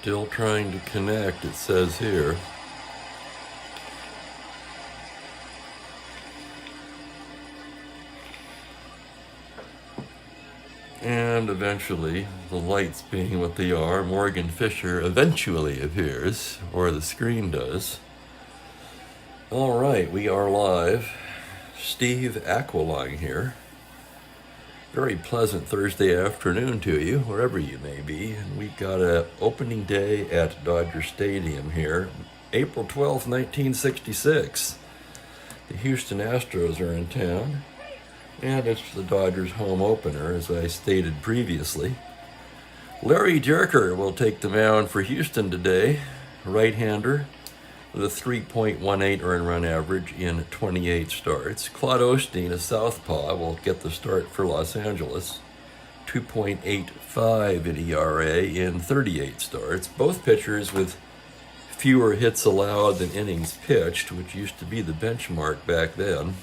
Still trying to connect, it says here. And eventually, the lights being what they are, Morgan Fisher eventually appears, or the screen does. All right, we are live. Steve Aqualine here. Very pleasant Thursday afternoon to you, wherever you may be. And we've got an opening day at Dodger Stadium here, April 12th, 1966. The Houston Astros are in town. And it's the Dodgers home opener, as I stated previously. Larry Dierker will take the mound for Houston today, right-hander with a 3.18 earned run average in 28 starts. Claude Osteen, a southpaw, will get the start for Los Angeles, 2.85 in ERA in 38 starts. Both pitchers with fewer hits allowed than innings pitched, which used to be the benchmark back then.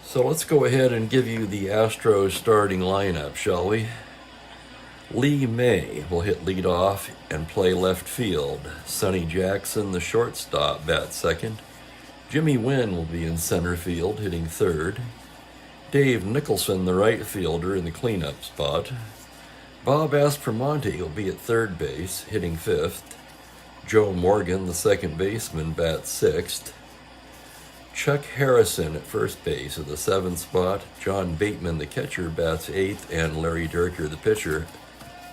So let's go ahead and give you the Astros starting lineup, shall we? Lee May will hit leadoff and play left field. Sonny Jackson, the shortstop, bats second. Jimmy Wynn will be in center field, hitting third. Dave Nicholson, the right fielder, in the cleanup spot. Bob Aspromonte will be at third base, hitting fifth. Joe Morgan, the second baseman, bats sixth. Chuck Harrison at first base at the seventh spot. John Bateman, the catcher, bats eighth, and Larry Dierker, the pitcher,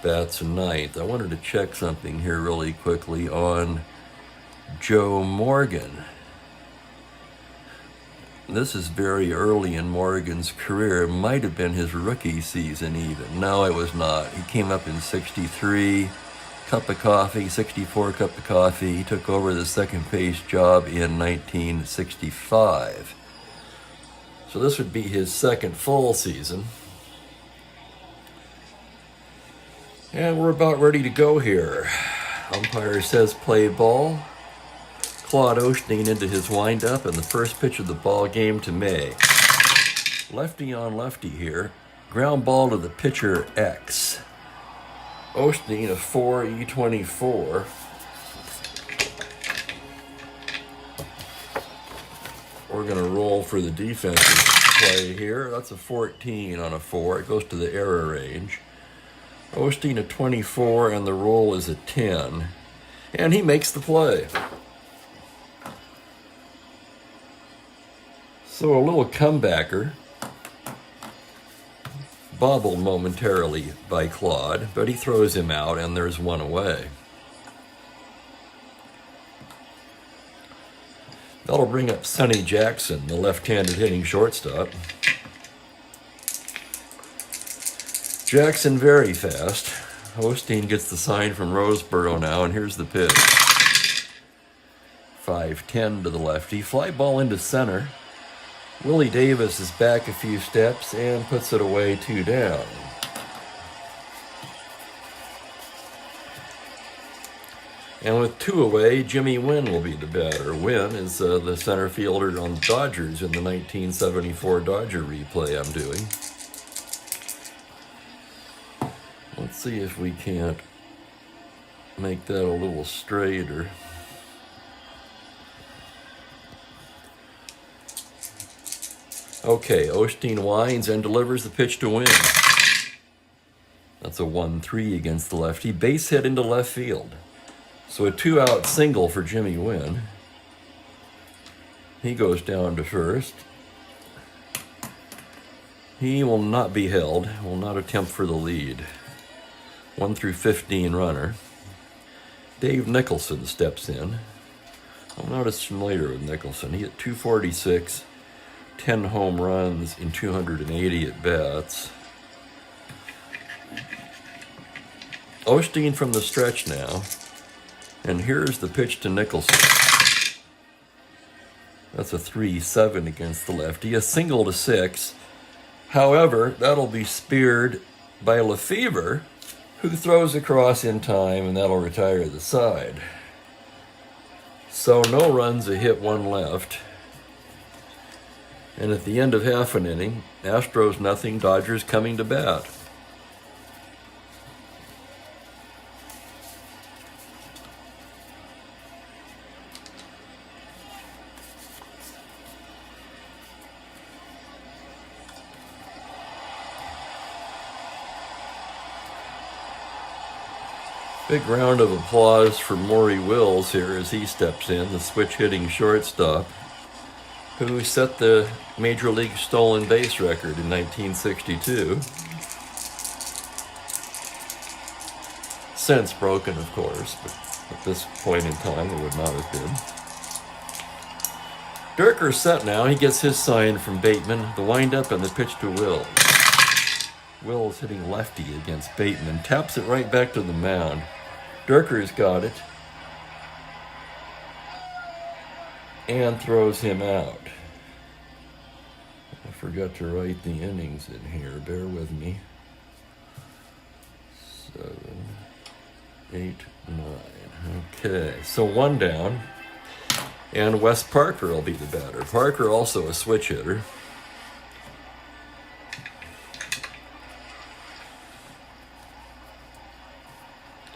bats ninth. I wanted to check something here really quickly on Joe Morgan. This is very early in Morgan's career. It might have been his rookie season even. No, it was not. He came up in 63. Cup of coffee, 64 cup of coffee. He took over the second base job in 1965. So this would be his second full season. And we're about ready to go here. Umpire says play ball. Claude Osteen into his windup, and the first pitch of the ball game to May. Lefty on lefty here. Ground ball to the pitcher X. Osteen, a 4.24. We're going to roll for the defensive play here. That's a 14 on a 4. It goes to the error range. Osteen, a 24, and the roll is a 10. And he makes the play. So a little comebacker. Bobbled momentarily by Claude, but he throws him out, and there's one away. That'll bring up Sonny Jackson, the left-handed hitting shortstop. Jackson very fast. Osteen gets the sign from Roseboro now, and here's the pitch. 5-10 to the lefty. Fly ball into center. Willie Davis is back a few steps and puts it away 2 down. And with 2 away, Jimmy Wynn will be the batter. Wynn is the center fielder on the Dodgers in the 1974 Dodger replay I'm doing. Let's see if we can't make that a little straighter. Okay, Osteen winds and delivers the pitch to Wynn. That's a 1-3 against the lefty. Base hit into left field. So a 2-out single for Jimmy Wynn. He goes down to first. He will not be held, will not attempt for the lead. 1 through 15 runner. Dave Nicholson steps in. I'm not as familiar with Nicholson. He hit 246. 10 home runs in 280 at-bats. Osteen from the stretch now. And here's the pitch to Nicholson. That's a 3-7 against the lefty. A single to 6. However, that'll be speared by Lefevre, who throws across in time, and that'll retire the side. So no runs, a hit, 1 left. And at the end of half an inning, Astros nothing, Dodgers coming to bat. Big round of applause for Maury Wills here as he steps in, the switch-hitting shortstop, who set the Major League stolen base record in 1962. Since broken, of course, but at this point in time it would not have been. Durker's set now. He gets his sign from Bateman, the windup and the pitch to Wills. Wills hitting lefty against Bateman, taps it right back to the mound. Durker's got it and throws him out. I forgot to write the innings in here. Bear with me. 7, 8, 9. Okay, so one down. And Wes Parker will be the batter. Parker also a switch hitter.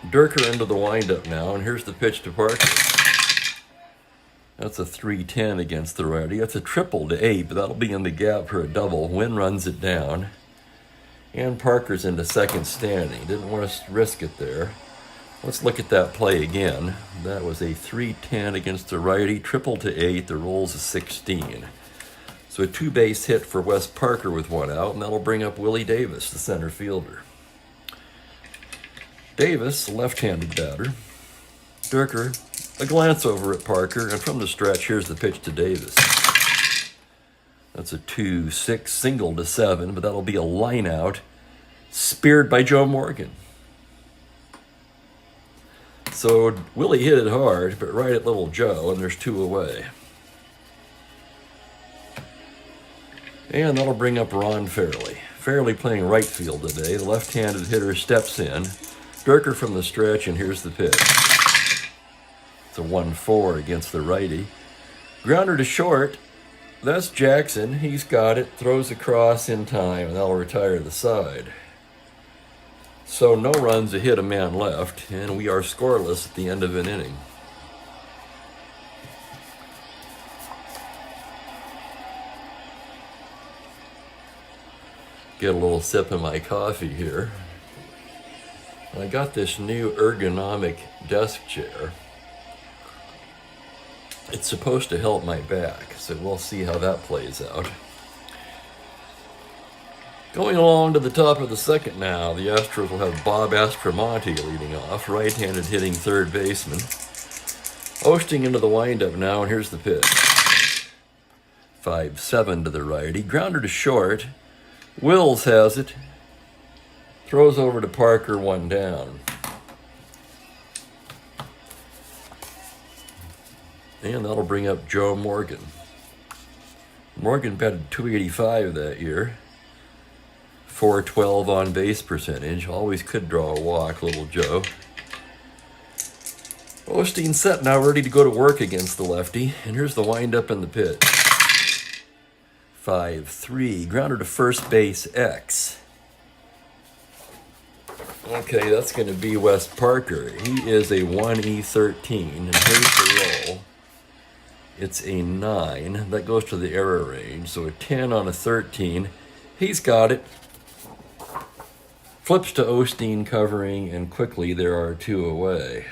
Durker into the windup now, and here's the pitch to Parker. That's a 3-10 against the righty. That's a triple to 8, but that'll be in the gap for a double. Wynn runs it down. And Parker's into second standing. Didn't want to risk it there. Let's look at that play again. That was a 3-10 against the righty, triple to 8. The roll's a 16. So a two-base hit for Wes Parker with one out, and that'll bring up Willie Davis, the center fielder. Davis, left-handed batter. Durker, a glance over at Parker, and from the stretch, here's the pitch to Davis. That's a 2-6 single to 7, but that'll be a line out, speared by Joe Morgan. So Willie hit it hard, but right at little Joe, and there's 2 away. And that'll bring up Ron Fairley. Fairley playing right field today. The left-handed hitter steps in. Durker from the stretch, and here's the pitch. It's a 1-4 against the righty. Grounder to short. That's Jackson. He's got it. Throws across in time, and that'll retire the side. So no runs, a hit, a man left, and we are scoreless at the end of an inning. Get a little sip of my coffee here. I got this new ergonomic desk chair. It's supposed to help my back, so we'll see how that plays out. Going along to the top of the second now, the Astros will have Bob Aspromonte leading off, right-handed hitting third baseman. Osting into the windup now, and here's the pitch. 5-7 to the righty. Grounder to short. Wills has it. Throws over to Parker, one down. And that'll bring up Joe Morgan. Morgan batted .285 that year. .412 on base percentage. Always could draw a walk, little Joe. Osteen set now, ready to go to work against the lefty. And here's the windup and the pitch. 5-3. Grounder to first base, X. Okay, that's going to be Wes Parker. He is a 1E13, and here's the roll. It's a 9. That goes to the error range, so a 10 on a 13. He's got it. Flips to Osteen covering, and quickly there are 2 away.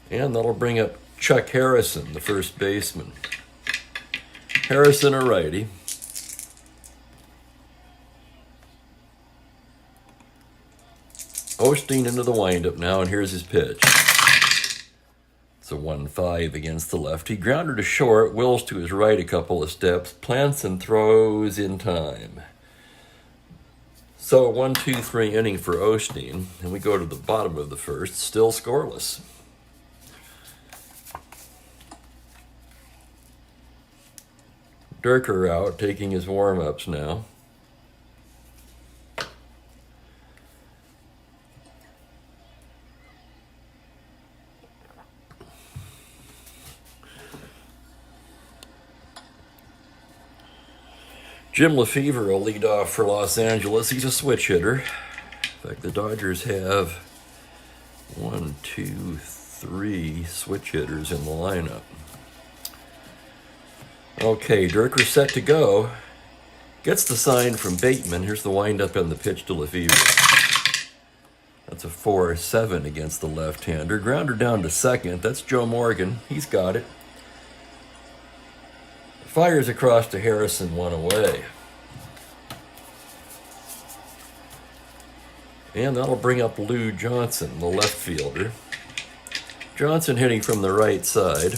And that'll bring up Chuck Harrison, the first baseman. Harrison, a righty. Osteen into the windup now, and here's his pitch. It's a 1-5 against the lefty. Grounder to short, Wills to his right a couple of steps, plants and throws in time. So a 1-2-3 inning for Osteen, and we go to the bottom of the first, still scoreless. Durker out, taking his warm-ups now. Jim Lefevre will lead off for Los Angeles. He's a switch hitter. In fact, the Dodgers have 1, 2, 3 switch hitters in the lineup. Okay, Durker set to go. Gets the sign from Bateman. Here's the windup and the pitch to Lefevre. That's a 4-7 against the left-hander. Grounder down to second. That's Joe Morgan. He's got it. Fires across to Harrison, 1 away. And that'll bring up Lou Johnson, the left fielder. Johnson hitting from the right side.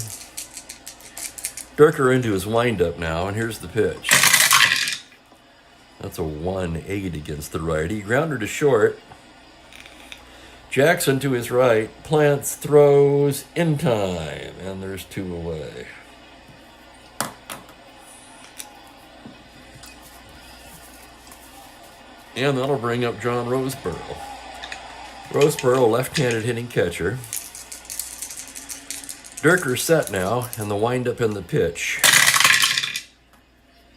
Durker into his windup now, and here's the pitch. That's a 1-8 against the righty. Grounder to short. Jackson to his right. Plants, throws, in time. And there's 2 away. And that'll bring up John Roseborough. Roseborough, left-handed hitting catcher. Durker set now, and the windup and the pitch.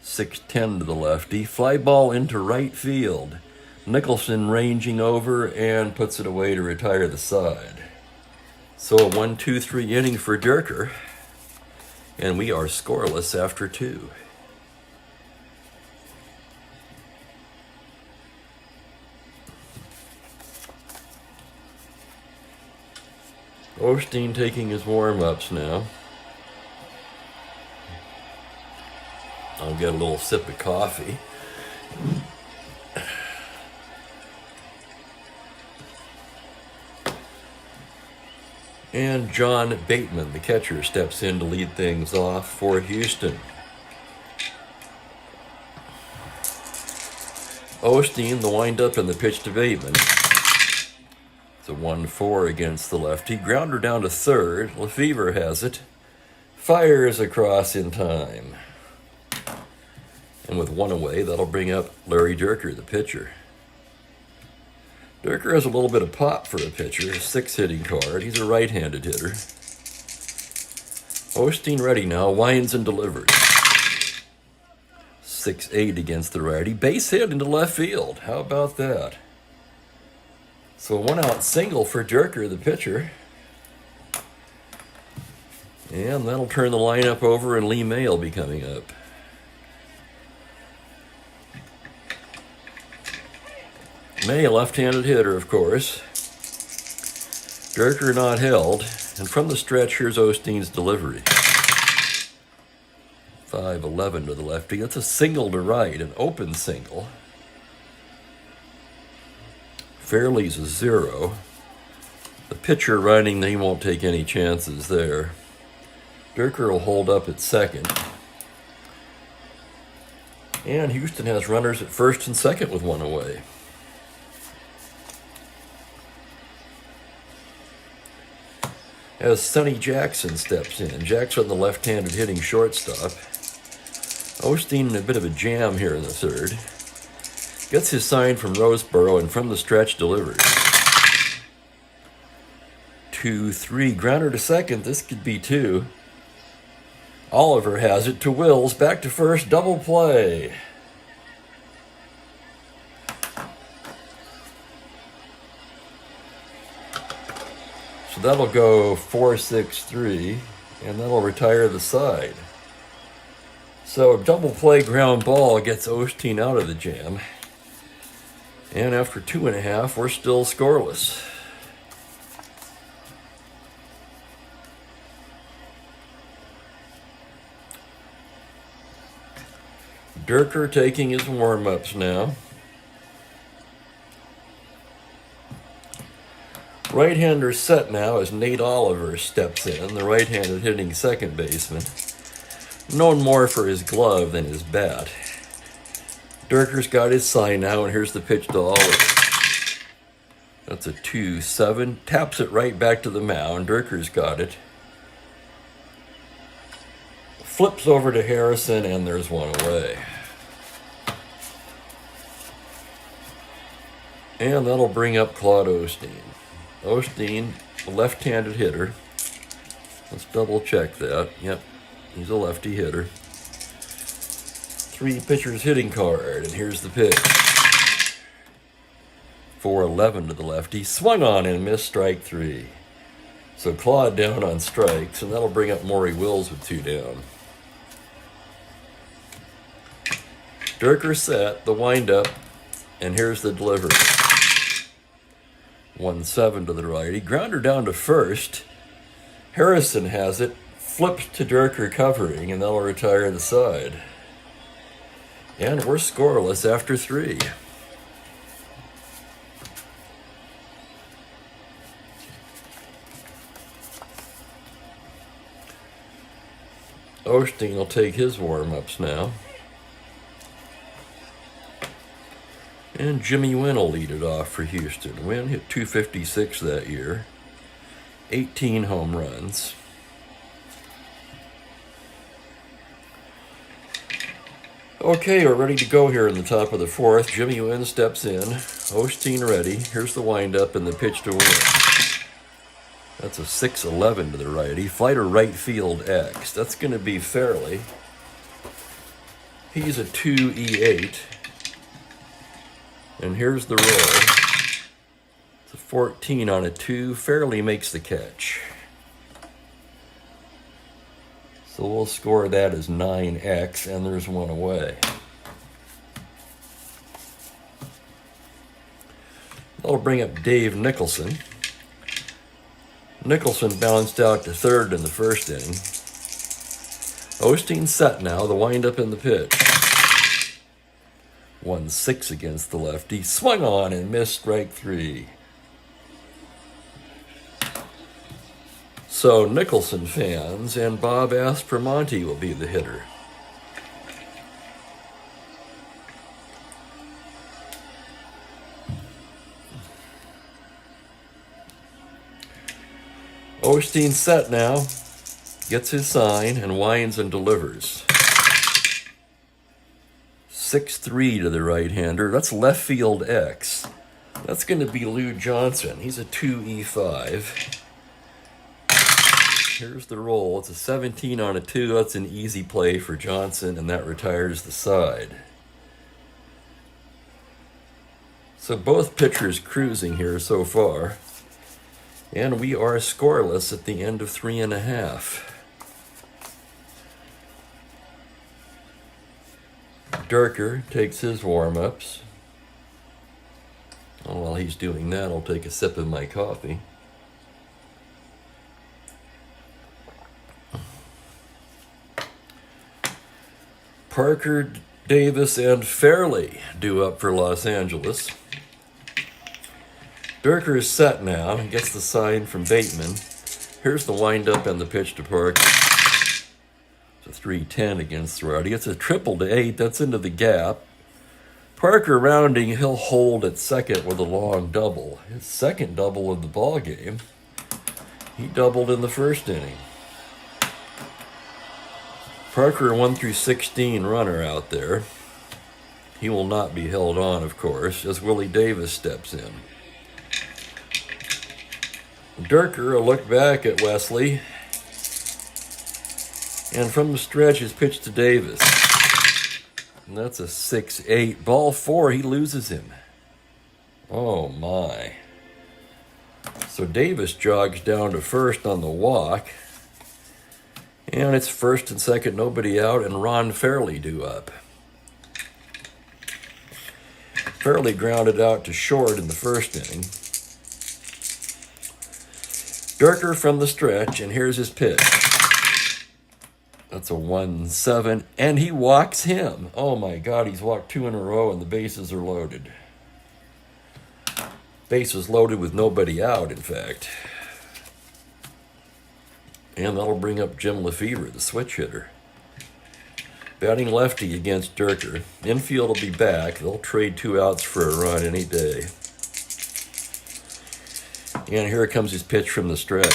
6-10 to the lefty. Fly ball into right field. Nicholson ranging over and puts it away to retire the side. So a 1-2-3 inning for Durker. And we are scoreless after 2. Osteen taking his warm-ups now. I'll get a little sip of coffee. And John Bateman, the catcher, steps in to lead things off for Houston. Osteen, the windup and the pitch to Bateman. It's a 1-4 against the lefty. Grounder down to third. Lefevre has it. Fires across in time. And with 1 away, that'll bring up Larry Durker, the pitcher. Durker has a little bit of pop for a pitcher, a 6 hitting card. He's a right-handed hitter. Osteen ready now, winds and delivers. 6-8 against the righty. Base hit into left field. How about that? So a 1-out single for Durker, the pitcher. And that'll turn the lineup over, and Lee May will be coming up. May, a left-handed hitter, of course. Durker not held. And from the stretch, here's Osteen's delivery. 5-11 to the lefty. That's a single to right, an open single. Fairley's a 0. The pitcher running, he won't take any chances there. Durker will hold up at second. And Houston has runners at first and second with 1 away. As Sonny Jackson steps in. Jackson, the left-handed hitting shortstop. Osteen in a bit of a jam here in the third. Gets his sign from Roseborough, and from the stretch delivers. 2-3. Grounder to second. This could be 2. Oliver has it to Wills. Back to first. Double play. So that'll go 4-6-3, and that'll retire the side. So double play ground ball gets Osteen out of the jam. And after 2.5, we're still scoreless. Durker taking his warm-ups now. Right-hander set now as Nate Oliver steps in, the right-handed hitting second baseman. Known more for his glove than his bat. Durker's got his sign now, and here's the pitch to Oliver. That's a 2-7. Taps it right back to the mound. Durker's got it. Flips over to Harrison, and there's 1 away. And that'll bring up Claude Osteen. Osteen, a left-handed hitter. Let's double check that. Yep, he's a lefty hitter. 3 pitchers hitting card, and here's the pitch. 4-11 to the lefty. Swung on and missed strike 3. So Claude down on strikes, and that'll bring up Maury Wills with 2 down. Durker set, the windup, and here's the delivery. 1-7 to the righty. Grounder down to first. Harrison has it. Flips to Durker covering, and that'll retire the side. And we're scoreless after 3. Osteen will take his warm-ups now. And Jimmy Wynn will lead it off for Houston. Wynn hit .256 that year. 18 home runs. Okay, we're ready to go here in the top of the 4th. Jimmy Wynn steps in. Osteen ready. Here's the windup and the pitch to Wynn. That's a 6-11 to the righty. Fighter right field X. That's going to be Fairley. He's a 2-E8. And here's the roll. It's a 14 on a 2. Fairley makes the catch. So we'll score that as 9X, and there's one away. That'll bring up Dave Nicholson. Nicholson bounced out to third in the first inning. Osteen set now, the windup in the pitch. 1-6 against the lefty. Swung on and missed strike 3. So Nicholson fans and Bob Aspromonte will be the hitter. Osteen set now, gets his sign, and winds and delivers. 6-3 to the right-hander. That's left field X. That's going to be Lou Johnson. He's a 2-E5. Here's the roll. It's a 17 on a 2. That's an easy play for Johnson, and that retires the side. So both pitchers cruising here so far. And we are scoreless at the end of 3.5. Durker takes his warm-ups. And while he's doing that, I'll take a sip of my coffee. Parker, Davis, and Fairley due up for Los Angeles. Durker is set now. He gets the sign from Bateman. Here's the windup and the pitch to Parker. It's a 3-10 against Throat. He gets a triple to 8. That's into the gap. Parker rounding. He'll hold at second with a long double. His second double of the ball game. He doubled in the first inning. Parker 1-16 runner out there. He will not be held on, of course, as Willie Davis steps in. Durker will look back at Wesley. And from the stretch, his pitch to Davis. And that's a 6-8. Ball 4, he loses him. Oh, my. So Davis jogs down to first on the walk. And it's first and second, nobody out, and Ron Fairley due up. Fairley grounded out to short in the first inning. Durker from the stretch, and here's his pitch. That's a 1-7, and he walks him. Oh my God, he's walked 2 in a row, and the bases are loaded. Bases loaded with nobody out, in fact. And that'll bring up Jim Lefevre, the switch hitter. Batting lefty against Durker. Infield will be back. They'll trade 2 outs for a run any day. And here comes his pitch from the stretch.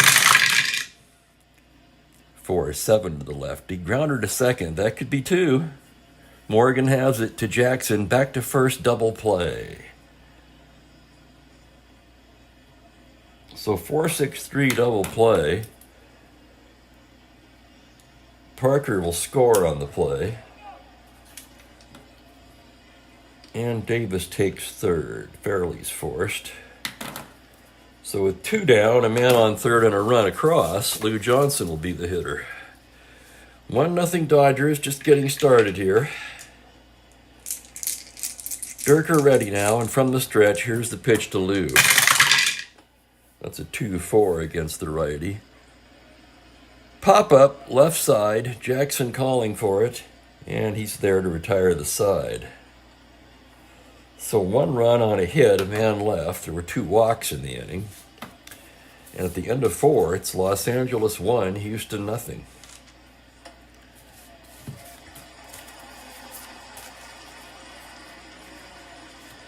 4-7 to the lefty. Grounder to second. That could be 2. Morgan has it to Jackson. Back to first, double play. So 4-6-3 double play. Parker will score on the play. And Davis takes third. Fairley's forced. So with 2 down, a man on third and a run across, Lou Johnson will be the hitter. 1-0 Dodgers, just getting started here. Durker ready now, and from the stretch, here's the pitch to Lou. That's a 2-4 against the righty. Pop up, left side, Jackson calling for it, and he's there to retire the side. So 1 run on a hit, a man left. There were 2 walks in the inning. And at the end of 4, it's Los Angeles 1, Houston nothing.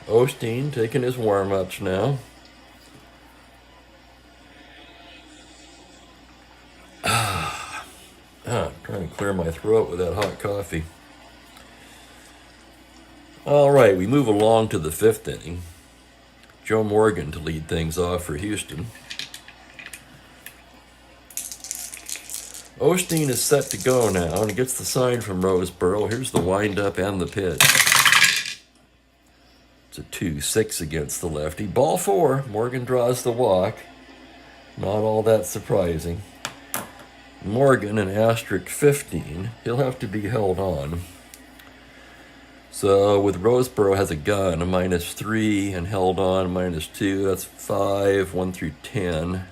Osteen taking his warm-ups now. Trying to clear my throat with that hot coffee. All right, we move along to the 5th inning. Joe Morgan to lead things off for Houston. Osteen is set to go now, and he gets the sign from Roseboro. Here's the windup and the pitch. It's a 2-6 against the lefty. Ball 4. Morgan draws the walk. Not all that surprising. Morgan, an asterisk 15. He'll have to be held on. So with Roseboro has a gun, a -3, and held on -2. That's 5, 1 through 10.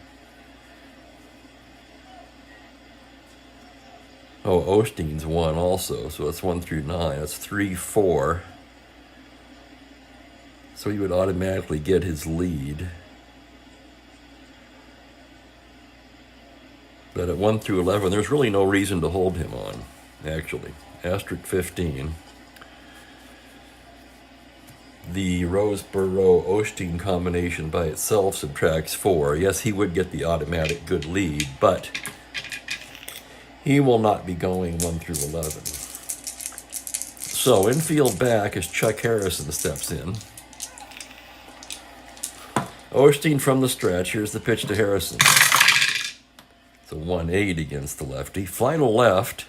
Oh, Osteen's 1 also, so that's 1 through 9. That's 3, 4. So he would automatically get his lead. But at 1 through 11, there's really no reason to hold him on, actually. Asterisk 15. The Roseboro-Osteen combination by itself subtracts 4. Yes, he would get the automatic good lead, but he will not be going 1 through 11. So infield back as Chuck Harrison steps in. Osteen from the stretch. Here's the pitch to Harrison. It's a 1-8 against the lefty. Final left.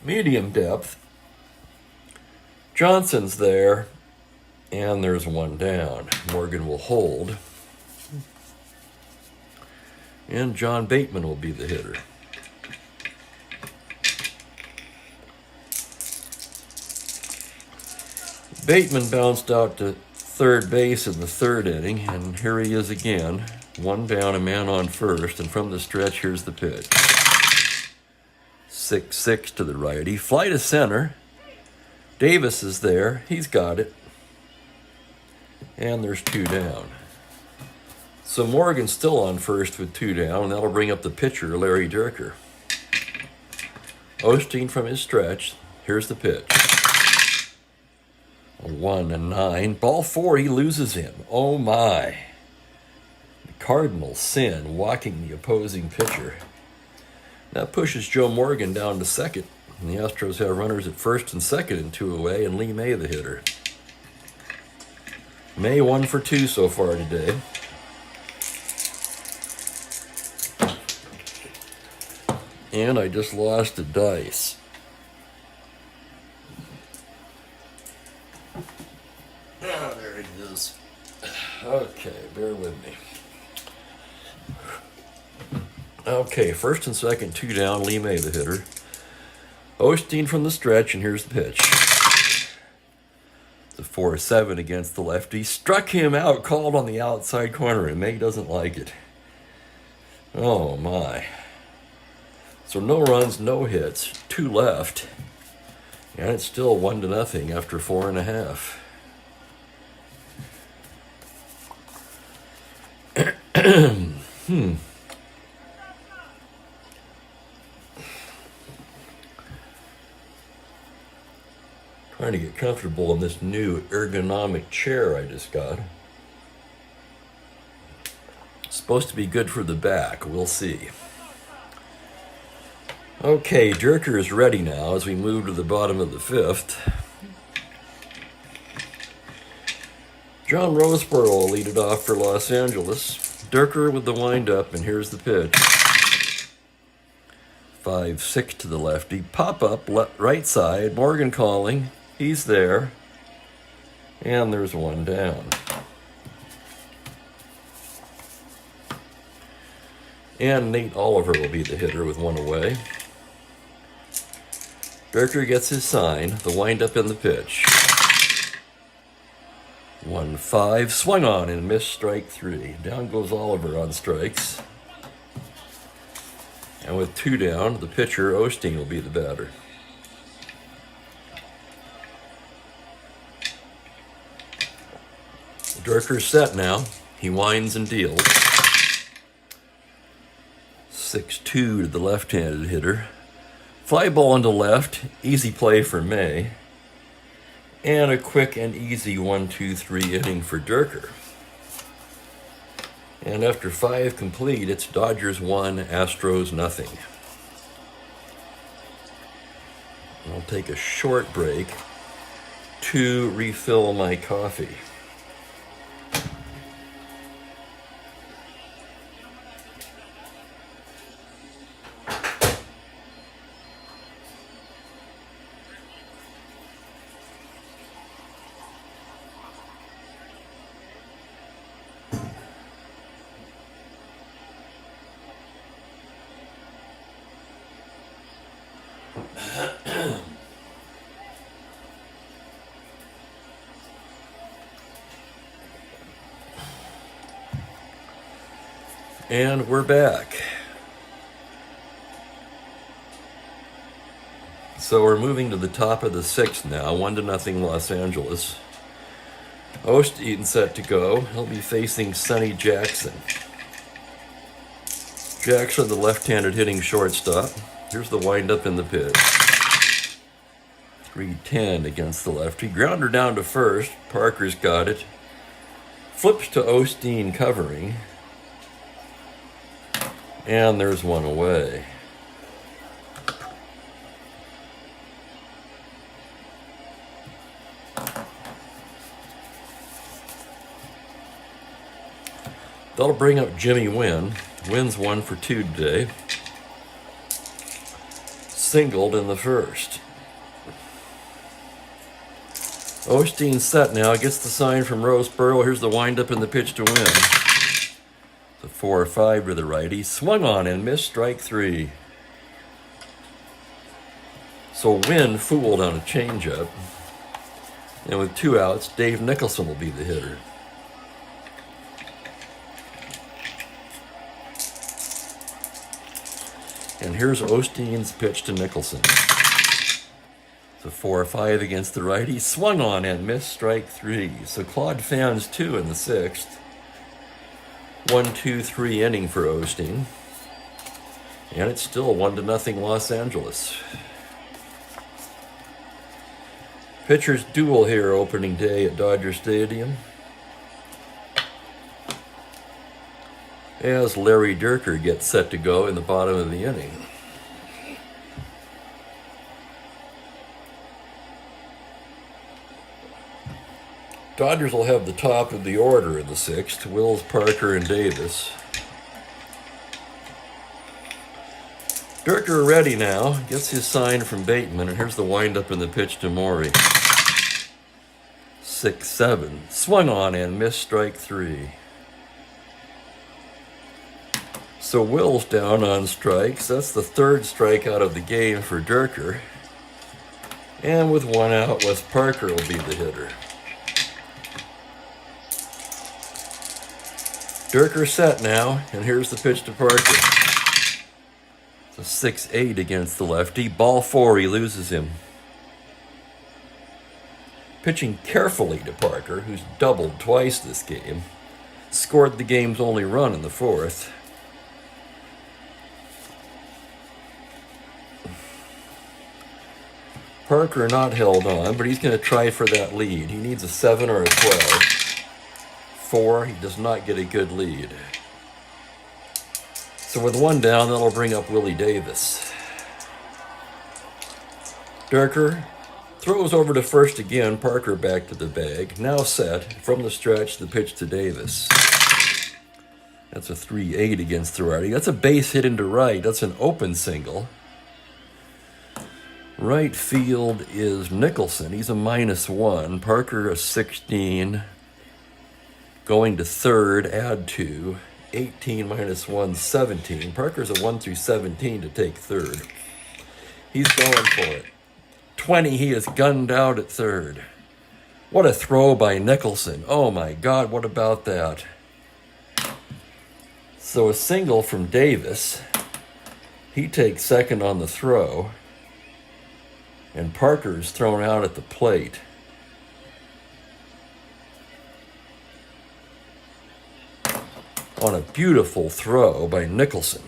Medium depth. Johnson's there. And there's 1 down. Morgan will hold. And John Bateman will be the hitter. Bateman bounced out to third base in the 3rd inning, and here he is again. 1 down, a man on first, and from the stretch, here's the pitch. 6-6 to the righty. Fly to center. Davis is there. He's got it. And there's 2 down. So Morgan's still on first with 2 down, and that'll bring up the pitcher, Larry Durker. Osteen from his stretch. Here's the pitch. A 1-9. Ball 4, he loses him. Oh my. The Cardinals sin, walking the opposing pitcher. That pushes Joe Morgan down to second. And the Astros have runners at first and second and 2 away, and Lee May the hitter. May 1 for 2 so far today. And I just lost a dice. Oh, there it is. Okay, bear with me. Okay, first and second, 2 down, Lee May the hitter. Osteen from the stretch, and here's the pitch. It's a 4-7 against the lefty. Struck him out, called on the outside corner, and May doesn't like it. Oh, my. So no runs, no hits, 2 left. And it's still 1-0 after 4.5. Trying to get comfortable in this new ergonomic chair I just got. It's supposed to be good for the back. We'll see. Okay, Durker is ready now as we move to the bottom of the 5th. John Roseboro will lead it off for Los Angeles. Durker with the windup, and here's the pitch. 5-6 to the lefty. Pop up, right side. Morgan calling. He's there. And there's 1 down. And Nate Oliver will be the hitter with 1 away. Durker gets his sign, the windup and the pitch. 1-5, swung on and missed strike 3. Down goes Oliver on strikes. And with 2 down, the pitcher, Osteen, will be the batter. Durker's set now. He winds and deals. 6-2 to the left-handed hitter. Fly ball into left, easy play for May. And a quick and easy 1-2-3 inning for Durker. And after 5 complete, it's Dodgers 1, Astros nothing. I'll take a short break to refill my coffee. And we're back. So we're moving to the top of the 6th now, 1-0 Los Angeles. Osteen set to go. He'll be facing Sonny Jackson. Jackson, the left-handed hitting shortstop. Here's the windup in the pitch. 3-10 against the lefty. Grounder down to first. Parker's got it. Flips to Osteen covering. And there's one away. That'll bring up Jimmy Wynn. Wynn's 1 for 2 today. Singled in the first. Osteen set now. Gets the sign from Roseboro. Here's the windup and the pitch to Wynn. 4-5 to the righty. Swung on and missed strike 3. So Wynn fooled on a changeup. And with 2 outs, Dave Nicholson will be the hitter. And here's Osteen's pitch to Nicholson. It's a 4-5 against the righty. Swung on and missed strike 3. So Claude Fans 2 in the 6th. 1-2-3 inning for Osteen. And it's still 1-0 Los Angeles. Pitchers duel here opening day at Dodger Stadium. As Larry Durker gets set to go in the bottom of the inning. Dodgers will have the top of the order in the 6th. Wills, Parker, and Davis. Durker ready now. Gets his sign from Bateman. And here's the windup and the pitch to Morey. 6-7. Swung on and missed strike 3. So Wills down on strikes. That's the 3rd strikeout of the game for Durker. And with 1 out, Wes Parker will be the hitter. Durker set now, and here's the pitch to Parker. It's a 6-8 against the lefty. Ball 4, he loses him. Pitching carefully to Parker, who's doubled twice this game. Scored the game's only run in the 4th. Parker not held on, but he's going to try for that lead. He needs a 7 or a 12. 4, he does not get a good lead. So with 1 down, that'll bring up Willie Davis. Durker throws over to first again. Parker back to the bag. Now set from the stretch, the pitch to Davis. That's a 3-8 against the righty. That's a base hit into right. That's an open single. Right field is Nicholson. He's a -1. Parker a 16. Going to 3rd, add 2. 18 -1, 17. Parker's a 1 through 17 to take 3rd. He's going for it. 20, he is gunned out at 3rd. What a throw by Nicholson. Oh my God, what about that? So a single from Davis. He takes second on the throw. And Parker is thrown out at the plate. On a beautiful throw by Nicholson.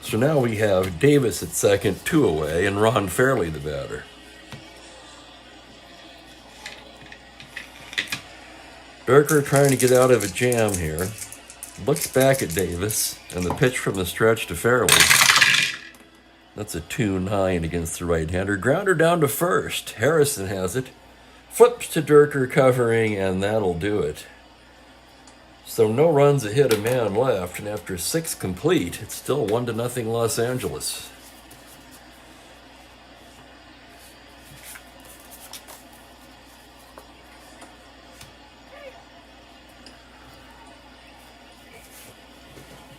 So now we have Davis at second, 2 away, and Ron Fairley the batter. Durker trying to get out of a jam here. Looks back at Davis, and the pitch from the stretch to Fairley. That's a 2-9 against the right-hander. Grounder down to first. Harrison has it. Flips to Durker covering, and that'll do it. So no runs ahead, a man left, and after 6 complete, it's still 1-0 Los Angeles.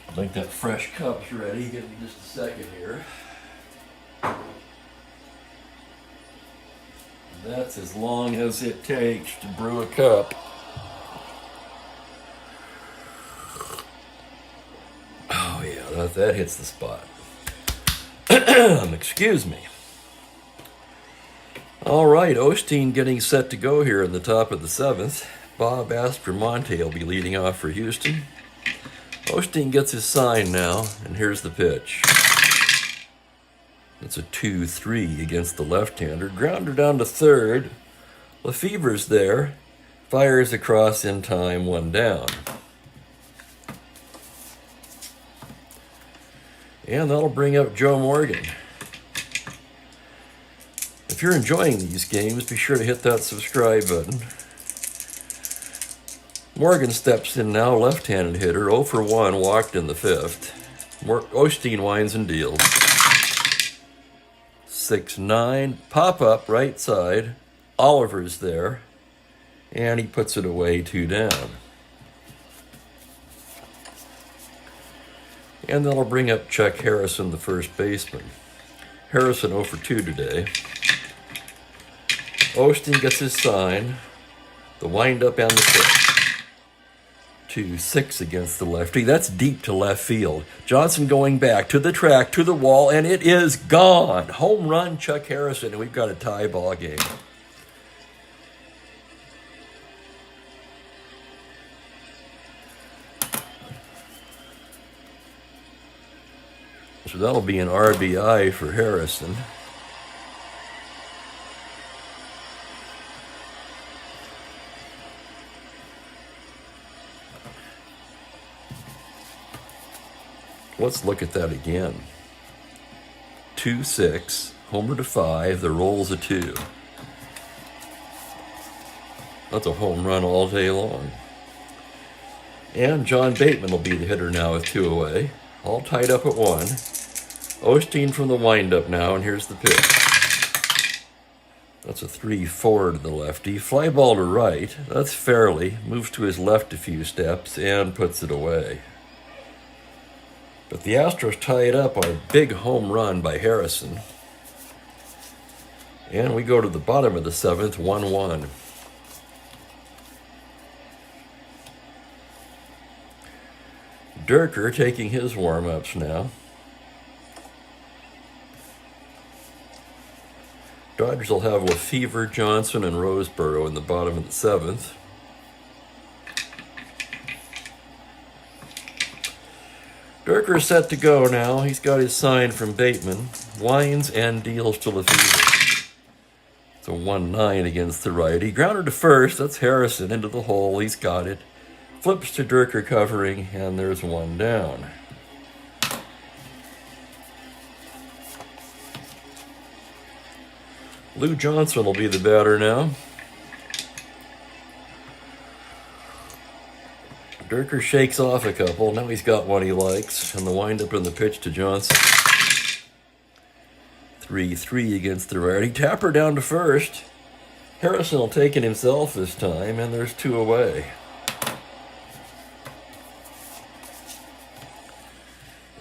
I think that fresh cup's ready. Give me just a second here. That's as long as it takes to brew a cup. Oh yeah, that hits the spot. Excuse me. All right, Osteen getting set to go here in the top of the 7th. Bob Aspromonte will be leading off for Houston. Osteen gets his sign now, and here's the pitch. It's a 2-3 against the left-hander. Grounder down to third. Lefevre's there. Fires across in time, 1 down. And that'll bring up Joe Morgan. If you're enjoying these games, be sure to hit that subscribe button. Morgan steps in now, left-handed hitter, 0 for 1, walked in the 5th. Osteen winds and deals. 6-9, pop up right side. Oliver's there, and he puts it away, 2 down. And that'll bring up Chuck Harrison, the first baseman. Harrison 0 for 2 today. Osteen gets his sign. The windup and the pitch. 2-6 against the lefty. That's deep to left field. Johnson going back to the track, to the wall, and it is gone. Home run, Chuck Harrison, and we've got a tie ball game. So that'll be an RBI for Harrison. Let's look at that again. 2-6, homer to 5, the roll's a 2. That's a home run all day long. And John Bateman will be the hitter now with 2 away. All tied up at 1. Osteen from the windup now, and here's the pitch. That's a 3-4 to the lefty. Fly ball to right. That's Fairley. Moves to his left a few steps and puts it away. But the Astros tie it up on a big home run by Harrison. And we go to the bottom of the 7th, 1-1. Durker taking his warm-ups now. Dodgers will have Lefevre, Johnson, and Roseboro in the bottom of the 7th. Durker's set to go now. He's got his sign from Bateman. Winds and deals to Lefevre. It's a 1-9 against the righty. Grounded to first. That's Harrison into the hole. He's got it. Flips to Durker covering, and there's 1 down. Lou Johnson will be the batter now. Durker shakes off a couple. Now he's got one he likes, and the windup and the pitch to Johnson. 3-3 against the righty. Tapper down to first. Harrison will take it himself this time, and there's 2 away.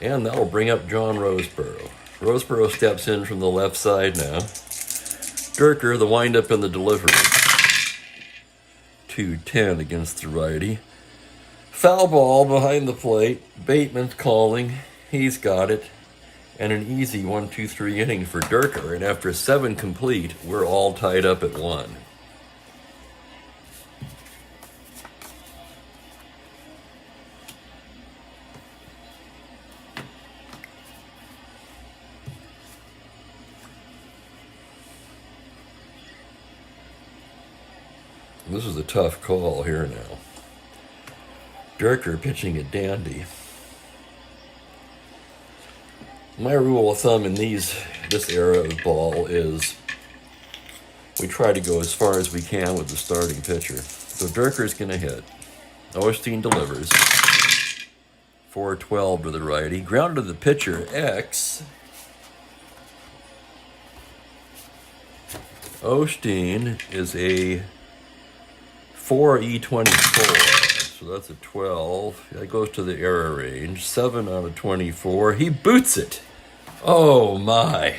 And that'll bring up John Roseboro. Roseboro steps in from the left side now. Durker, the windup and the delivery. 2-10 against the righty. Foul ball behind the plate. Bateman's calling. He's got it. And an easy 1-2-3 inning for Durker. And after 7 complete, we're all tied up at 1. This is a tough call here now. Durker pitching a dandy. My rule of thumb in this era of ball is we try to go as far as we can with the starting pitcher. So Durker's going to hit. Osteen delivers. 4-12 to the righty. Ground to the pitcher, X. Osteen is a 4E24, so that's a 12. That goes to the error range. 7 out of 24. He boots it. Oh my.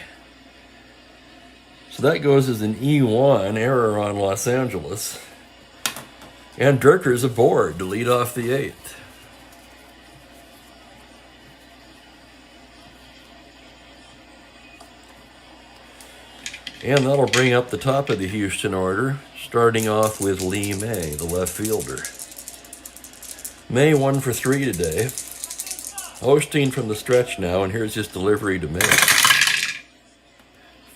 So that goes as an E1, error on Los Angeles. And Durker's aboard to lead off the 8th. And that'll bring up the top of the Houston order, starting off with Lee May, the left fielder. May 1 for 3 today. Osteen from the stretch now, and here's his delivery to May.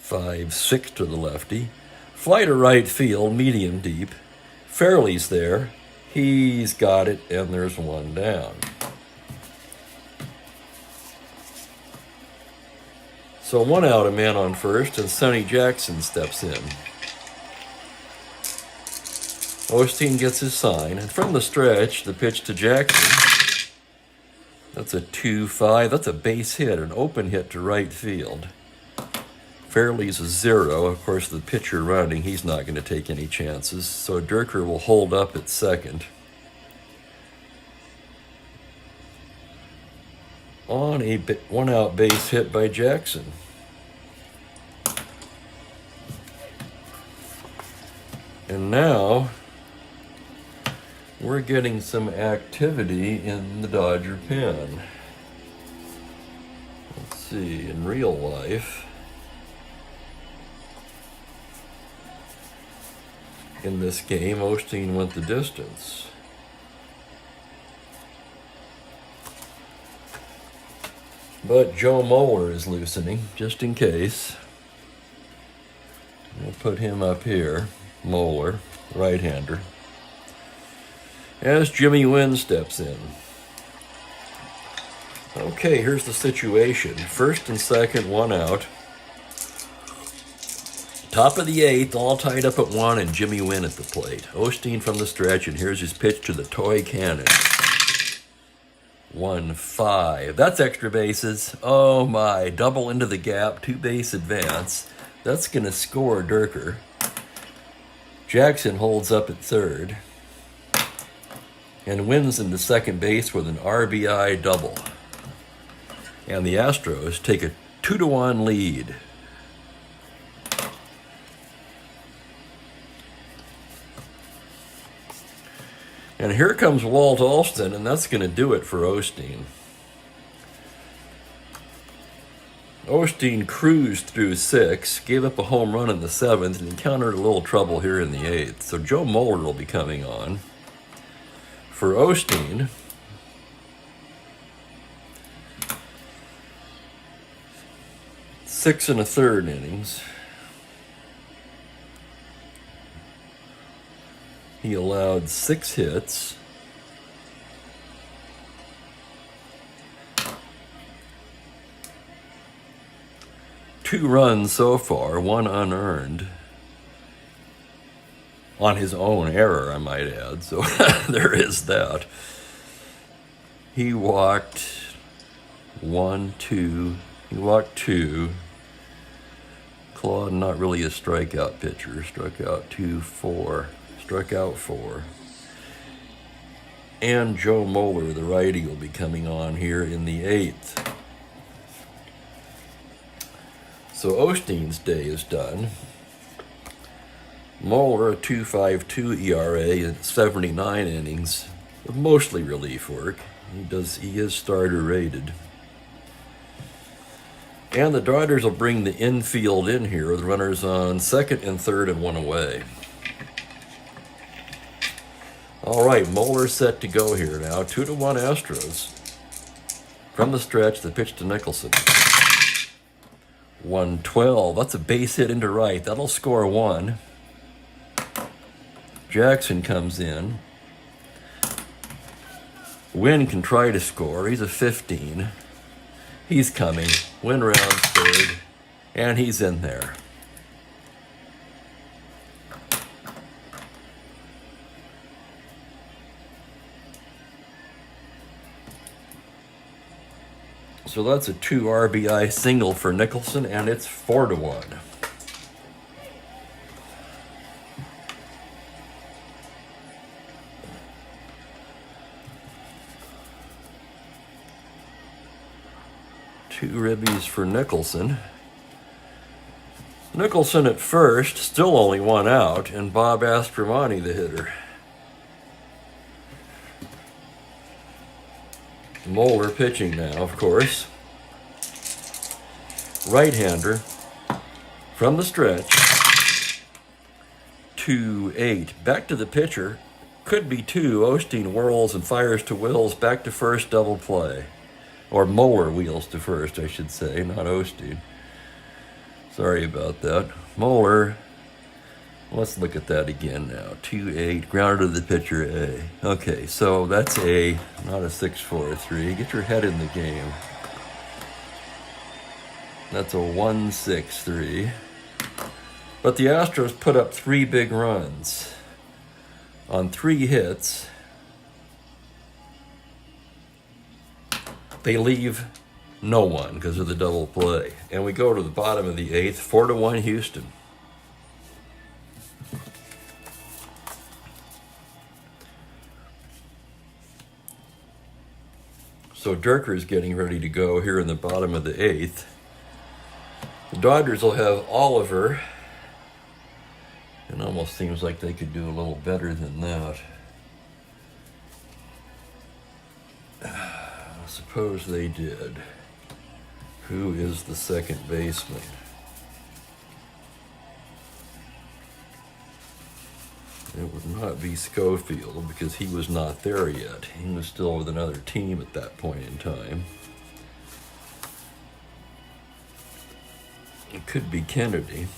5-6 to the lefty. Fly to right field, medium deep. Fairley's there. He's got it, and there's 1 down. So 1 out, a man on first, and Sonny Jackson steps in. Osteen gets his sign, and from the stretch, the pitch to Jackson. That's a 2-5. That's a base hit, an open hit to right field. Fairley's a 0. Of course, the pitcher running, he's not going to take any chances. So Durker will hold up at second. On a 1 out base hit by Jackson. And now we're getting some activity in the Dodger pen. Let's see, in real life, in this game, Osteen went the distance. But Joe Moeller is loosening, just in case. We'll put him up here. Moeller, right-hander. As Jimmy Wynn steps in. Okay, here's the situation. First and second, 1 out. Top of the 8th, all tied up at 1, and Jimmy Wynn at the plate. Osteen from the stretch, and here's his pitch to the toy cannon. 1-5. That's extra bases. Oh my, double into the gap, 2-base advance. That's going to score Durker. Jackson holds up at third and wins into second base with an RBI double. And the Astros take a 2-1 lead. And here comes Walt Alston, and that's going to do it for Osteen. Osteen cruised through 6, gave up a home run in the 7th, and encountered a little trouble here in the 8th. So Joe Moeller will be coming on. For Osteen, six and a third innings. He allowed 6 hits. Two runs so far, 1 unearned. On his own error, I might add. So there is that. He walked 1, 2. He walked 2. Claude, not really a strikeout pitcher. Struck out 2, 4. Struck out 4. And Joe Moeller, the righty, will be coming on here in the 8th. So Osteen's day is done. Moeller, a 2.52 ERA in 79 innings, mostly relief work. He is starter rated. And the Dodgers will bring the infield in here with runners on second and third and one away. All right, Moeller set to go here now. 2-1 Astros. From the stretch, the pitch to Nicholson. 1-12. That's a base hit into right. That'll score one. Jackson comes in. Wynn can try to score. He's a 15. He's coming. Wynn rounds third. And he's in there. So that's a 2 RBI single for Nicholson, and it's 4-1. Two ribbies for Nicholson. Nicholson at first, still only one out, and Bob Aspromani the hitter. Moeller pitching now, of course. Right-hander from the stretch. 2-8. Back to the pitcher. Could be two. Osteen whirls and fires to Wills. Back to first, double play. Or Moeller wheels to first, I should say, not Osteen. Sorry about that. Moeller. Let's look at that again now. 2-8, grounded to the pitcher, A. Okay, so that's A, not a 6-4-3. Get your head in the game. That's a 1-6-3. But the Astros put up 3 big runs on 3 hits. They leave no one because of the double play. And we go to the bottom of the 8th, 4-1 Houston. So Dirker's getting ready to go here in the bottom of the 8th. The Dodgers will have Oliver. It almost seems like they could do a little better than that. I suppose they did. Who is the second baseman? It would not be Schofield because he was not there yet. He was still with another team at that point in time. It could be Kennedy.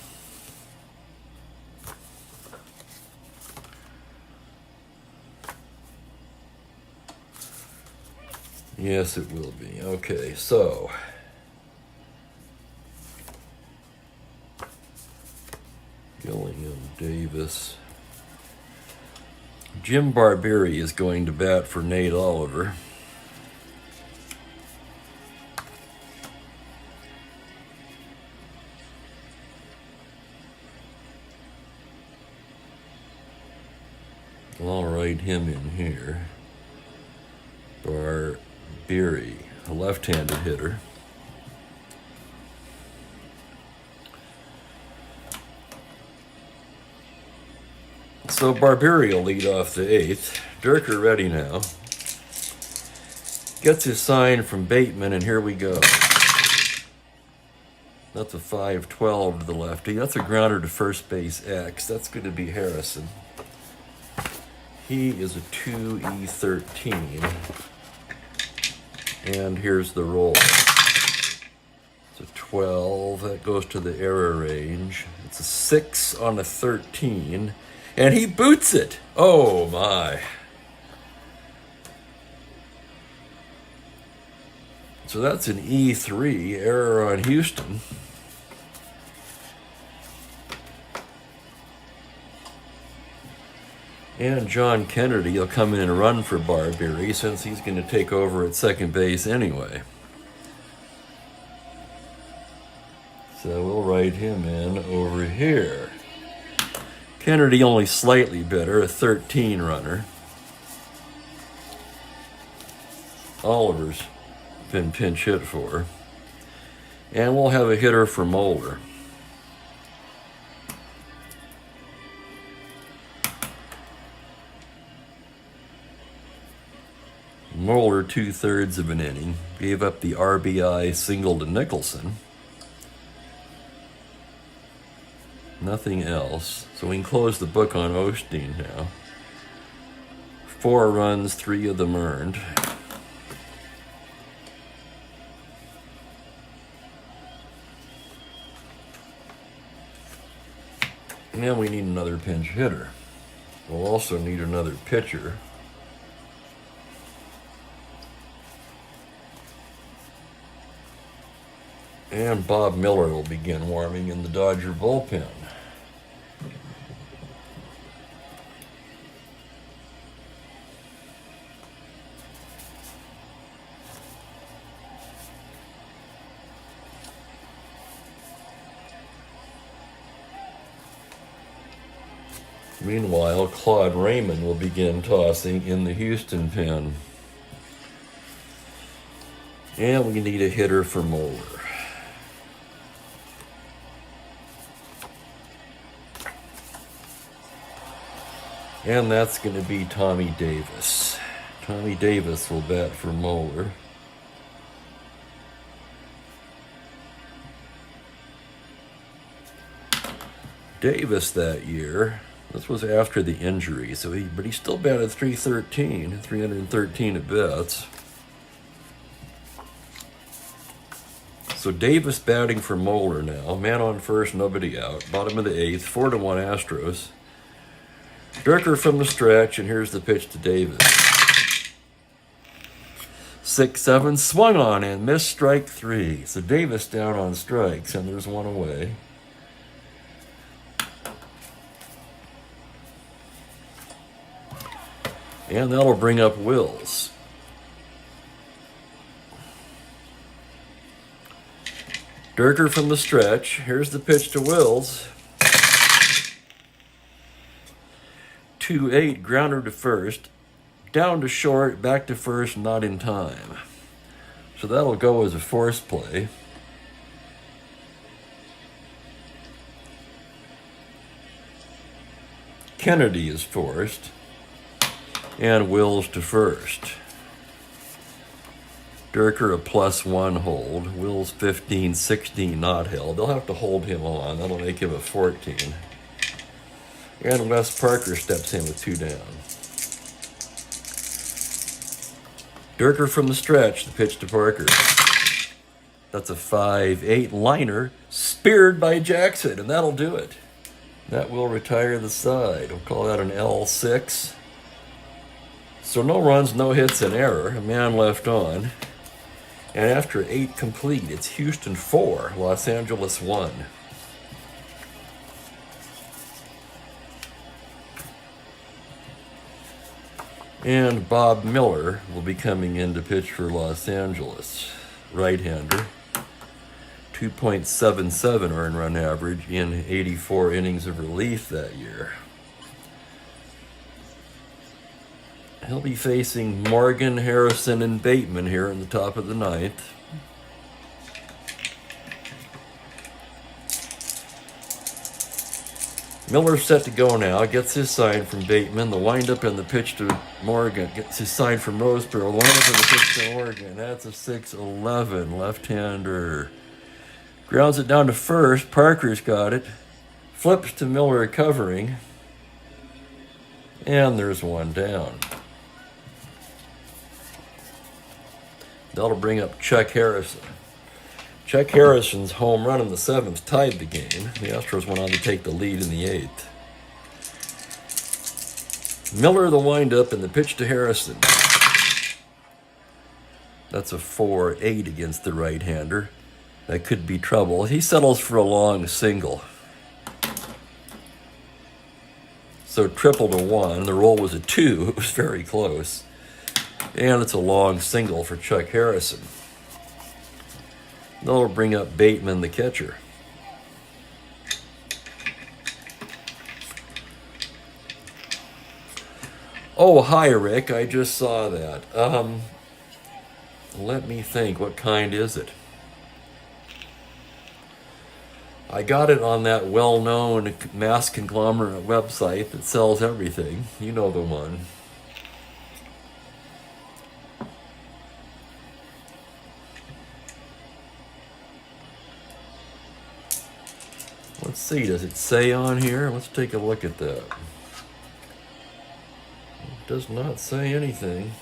Yes, it will be. Okay, so Gillingham, Davis. Jim Barbieri is going to bat for Nate Oliver. I'll write him in here. Barbieri, a left-handed hitter. So Barbieri will lead off the 8th. Dirker ready now. Gets his sign from Bateman, and here we go. That's a 5-12 to the lefty. That's a grounder to first base X. That's going to be Harrison. He is a 2E13. And here's the roll. It's a 12. That goes to the error range. It's a 6 on a 13. And he boots it. Oh, my. So that's an E3, error on Houston. And John Kennedy will come in and run for Barbieri since he's going to take over at second base anyway. So we'll write him in over here. Kennedy only slightly better, a 13 runner. Oliver's been pinch hit for. And we'll have a hitter for Moeller. Moeller 2/3 of an inning. Gave up the RBI single to Nicholson. Nothing else. So we can close the book on Osteen now. 4 runs, 3 of them earned. And we need another pinch hitter. We'll also need another pitcher. And Bob Miller will begin warming in the Dodger bullpen. Meanwhile, Claude Raymond will begin tossing in the Houston pen. And we need a hitter for Moeller. And that's going to be Tommy Davis. Tommy Davis will bat for Moeller. Davis that year, this was after the injury, but he still batted .313 at bats. So Davis batting for Moeller now. Man on first, nobody out. Bottom of the 8th, 4-1 Astros. Dirker from the stretch, and here's the pitch to Davis. 6-7, swung on and missed strike 3. So Davis down on strikes, and there's one away. And that'll bring up Wills. Dirker from the stretch. Here's the pitch to Wills. 2-8, grounder to first. Down to short, back to first, not in time. So that'll go as a force play. Kennedy is forced. And Wills to first. Dirker a +1 hold. Wills 15-16 not held. They'll have to hold him on. That'll make him a 14. And Wes Parker steps in with 2 down. Dirker from the stretch, the pitch to Parker. That's a 5-8 liner, speared by Jackson, and that'll do it. That will retire the side. We'll call that an L6. So no runs, no hits, and error. A man left on. And after 8 complete, it's Houston 4, Los Angeles 1. And Bob Miller will be coming in to pitch for Los Angeles. Right-hander. 2.77 earned run average in 84 innings of relief that year. He'll be facing Morgan, Harrison, and Bateman here in the top of the 9th. Miller's set to go now. Gets his sign from Bateman. The windup and the pitch to Morgan. Gets his sign from Roseboro. The windup and the pitch to Morgan. That's a 6-11 left-hander. Grounds it down to first. Parker's got it. Flips to Miller covering. And there's one down. That'll bring up Chuck Harrison. Chuck Harrison's home run in the 7th tied the game. The Astros went on to take the lead in the 8th. Miller the windup and the pitch to Harrison. That's a 4-8 against the right-hander. That could be trouble. He settles for a long single. So triple to 1. The roll was a 2. It was very close. And it's a long single for Chuck Harrison. That'll bring up Bateman, the catcher. Oh, hi, Rick. I just saw that. Let me think. What kind is it? I got it on that well-known mass conglomerate website that sells everything. You know the one. Let's see, does it say on here? Let's take a look at that. It does not say anything.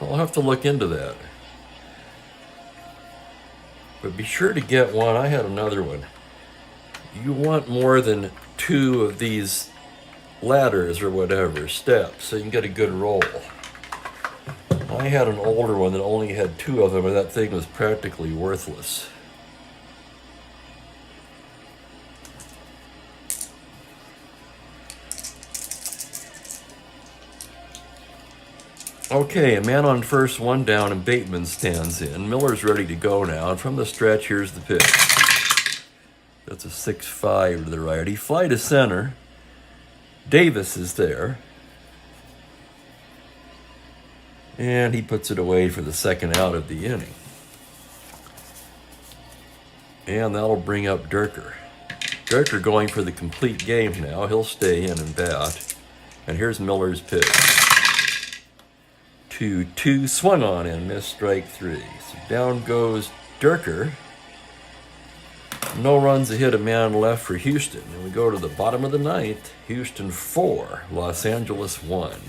I'll have to look into that. But be sure to get one. I had another one. You want more than 2 of these ladders or whatever, steps, so you can get a good roll. I had an older one that only had 2 of them, and that thing was practically worthless. Okay, a man on first, 1 down, and Bateman stands in. Miller's ready to go now, and from the stretch, here's the pitch. That's a 6-5 to the right. He fly to center. Davis is there. And he puts it away for the second out of the inning. And that'll bring up Durker. Durker going for the complete game now. He'll stay in and bat. And here's Miller's pitch. 2-2, swung on and missed, strike 3. So down goes Durker. No runs, a hit, a man left for Houston. And we go to the bottom of the 9th. Houston 4, Los Angeles 1.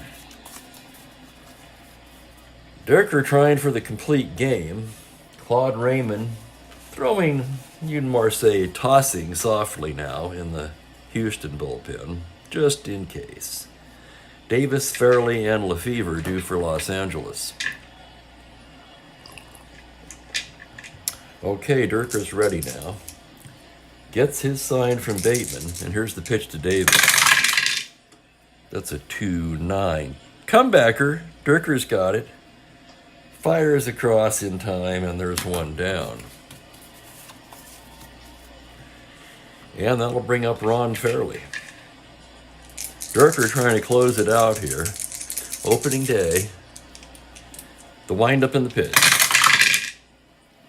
Durker trying for the complete game. Claude Raymond throwing, you'd more say, tossing softly now in the Houston bullpen, just in case. Davis, Fairley, and Lefevre due for Los Angeles. Okay, Durker's ready now. Gets his sign from Bateman, and here's the pitch to Davis. That's a 2-9. Comebacker. Durker's got it. Fires across in time, and there's 1 down. And that'll bring up Ron Fairley. Durker trying to close it out here. Opening day. The windup in the pitch.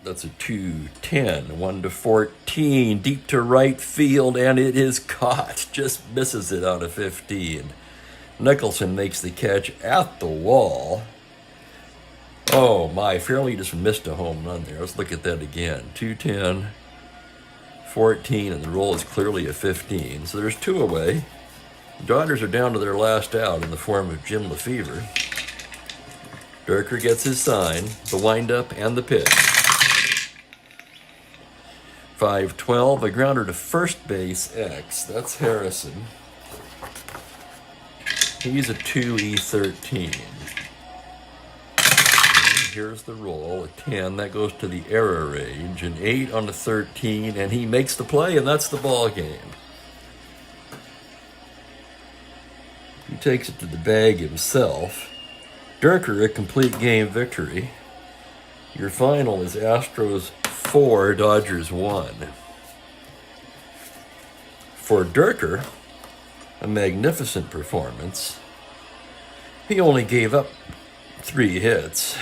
That's a 2-10, 1-14, deep to right field, and it is caught. Just misses it out of 15. Nicholson makes the catch at the wall. Oh my, Fairley just missed a home run there. Let's look at that again. 2-10, 14, and the roll is clearly a 15. So there's 2 away. The Dodgers are down to their last out in the form of Jim Lefevre. Durker gets his sign, the windup, and the pitch. 5-12, a grounder to first base, X. That's Harrison. He's a 2E13. Here's the roll, a 10, that goes to the error range, an 8 on the 13, and he makes the play, and that's the ball game. He takes it to the bag himself. Durker, a complete game victory. Your final is Astros 4, Dodgers 1. For Durker, a magnificent performance. He only gave up 3 hits.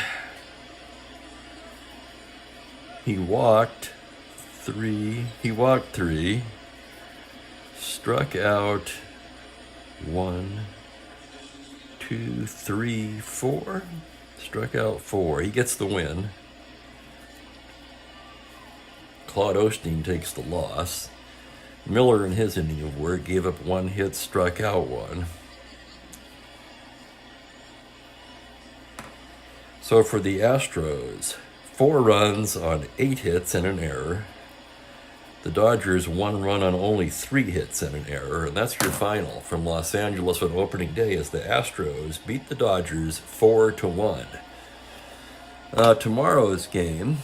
He walked 3, struck out 1, 2, 3, 4, struck out 4. He gets the win. Claude Osteen takes the loss. Miller, in his inning of work, gave up 1 hit, struck out 1. So for the Astros, 4 runs on 8 hits and an error. The Dodgers 1 run on only 3 hits and an error, and that's your final from Los Angeles on opening day as the Astros beat the Dodgers 4-1. Tomorrow's game,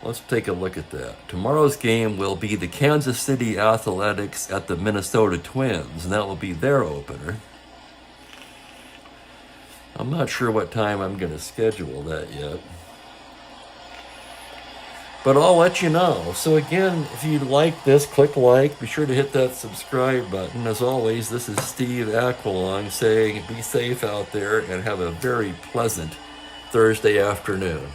let's take a look at that. Tomorrow's game will be the Kansas City Athletics at the Minnesota Twins, and that will be their opener. I'm not sure what time I'm going to schedule that yet, but I'll let you know. So again, if you like this, click like. Be sure to hit that subscribe button. As always, this is Steve Aquilong saying be safe out there and have a very pleasant Thursday afternoon.